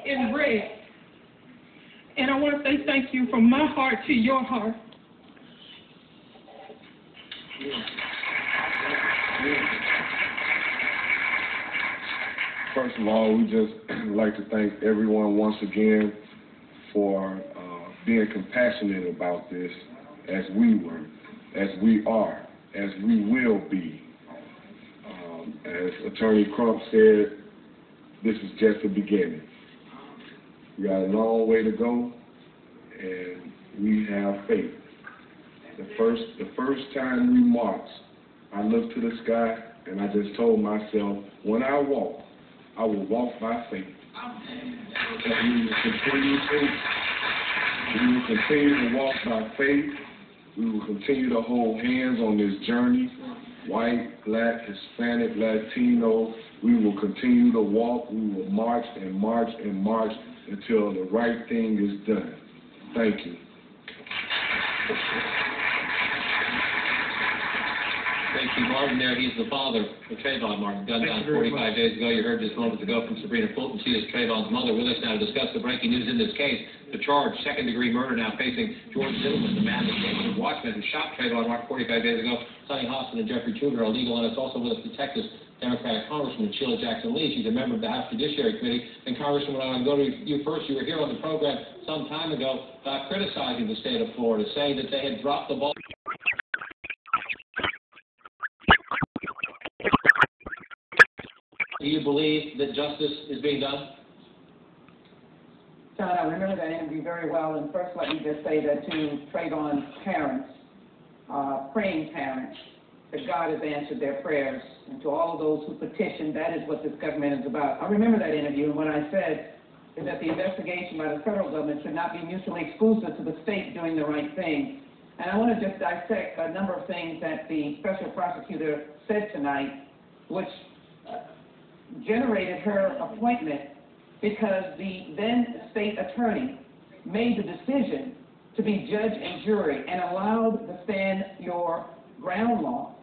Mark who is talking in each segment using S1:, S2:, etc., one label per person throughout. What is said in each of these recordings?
S1: in red. And I want to say thank you from my heart to your heart.
S2: First of all, we just like to thank everyone once again for being compassionate about this, as we were, as we are, as we will be. As Attorney Crump said, this is just the beginning. We got a long way to go, and we have faith. The first time we marched, I looked to the sky and I just told myself, when I walk, I will walk by faith. That we will continue to walk by faith. We will continue to hold hands on this journey. White, black, Hispanic, Latino, we will continue to walk. We will march and march and march until the right thing is done. Thank you.
S3: Thank you, Martin. There, he's the father of Trevon Martin, gunned down 45 days ago. You heard just moments ago from Sabrina Fulton. She is Trevon's mother, with us now to discuss the breaking news in this case. The charge, second-degree murder, now facing George Zimmerman, the man that came to Watchman who shot Trevon Martin 45 days ago. Sonny Hostin and Jeffrey Truder are legal, and it's also with us the Texas Democratic Congresswoman Sheila Jackson Lee. She's a member of the House Judiciary Committee. And Congresswoman, I want to go to you first. You were here on the program some time ago criticizing the state of Florida, saying that they had dropped the ball. Do you believe that justice is being done?
S4: John, I remember that interview very well, and first let me just say that to Trayvon's parents, praying parents, that God has answered their prayers, and to all of those who petitioned, that is what this government is about. I remember that interview, and what I said is that the investigation by the federal government should not be mutually exclusive to the state doing the right thing. And I want to just dissect a number of things that the special prosecutor said tonight, which generated her appointment because the then state attorney made the decision to be judge and jury and allowed the stand your ground law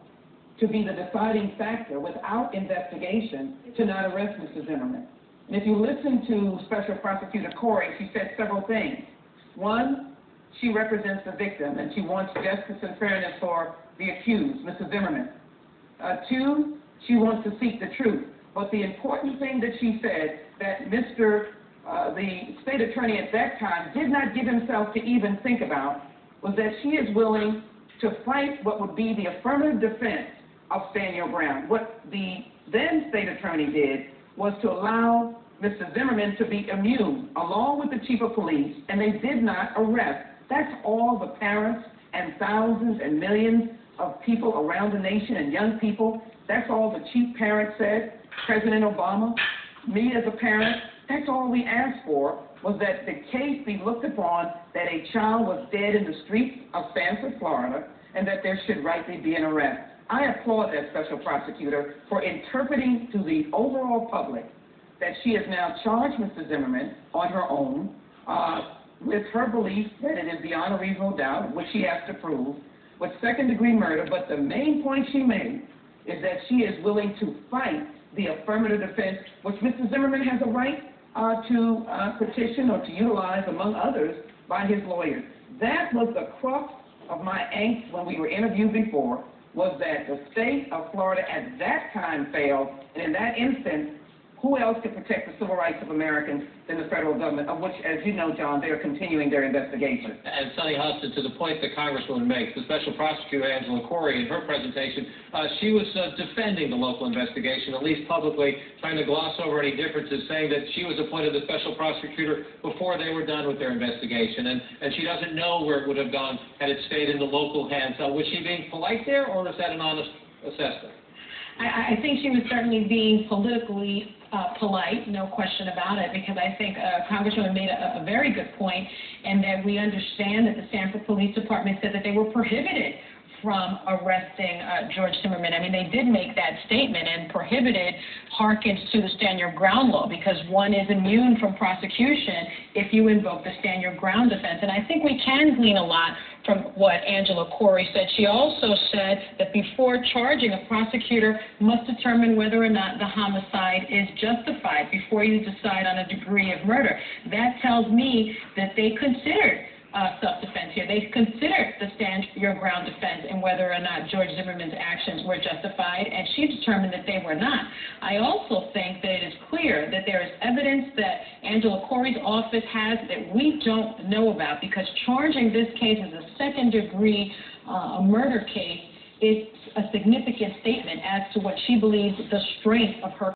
S4: to be the deciding factor without investigation to not arrest Mr. Zimmerman. And if you listen to Special Prosecutor Corey, she said several things. One, she represents the victim and she wants justice and fairness for the accused, Mr. Zimmerman. Two, she wants to seek the truth. But the important thing that she said, that the state attorney at that time did not give himself to even think about, was that she is willing to fight what would be the affirmative defense of stand your ground. What the then state attorney did was to allow Mr. Zimmerman to be immune, along with the chief of police, and they did not arrest. That's all the parents and thousands and millions of people around the nation and young people. That's all the chief parent said. President Obama, me as a parent, that's all we asked for, was that the case be looked upon that a child was dead in the streets of Sanford, Florida, and that there should rightly be an arrest. I applaud that special prosecutor for interpreting to the overall public that she has now charged Mr. Zimmerman on her own with her belief that it is beyond a reasonable doubt, which she has to prove, with second-degree murder. But the main point she made is that she is willing to fight the affirmative defense, which Mr. Zimmerman has a right to petition or to utilize, among others, by his lawyers. That was the crux of my angst when we were interviewed before, was that the state of Florida at that time failed, and in that instance, who else could protect the civil rights of Americans than the federal government, of which, as you know, John, they are continuing their investigation.
S3: And Sonny Hostin, to the point the Congresswoman makes, the special prosecutor, Angela Corey, in her presentation, she was defending the local investigation, at least publicly, trying to gloss over any differences, saying that she was appointed the special prosecutor before they were done with their investigation, and she doesn't know where it would have gone had it stayed in the local hands. Was she being polite there, or was that an honest assessment?
S5: I think she was certainly being politically polite, no question about it, because I think Congresswoman made a very good point, and that we understand that the Sanford Police Department said that they were prohibited from arresting George Zimmerman. I mean, they did make that statement and prohibited, hearkens to the stand your ground law, because one is immune from prosecution if you invoke the stand your ground defense. And I think we can glean a lot from what Angela Corey said. She also said that before charging, a prosecutor must determine whether or not the homicide is justified before you decide on a degree of murder. That tells me that they considered self-defense here. They considered the stand your ground defense and whether or not George Zimmerman's actions were justified, and she determined that they were not. I also think that it is clear that there is evidence that Angela Corey's office has that we don't know about, because charging this case as a second-degree murder case is a significant statement as to what she believes the strength of her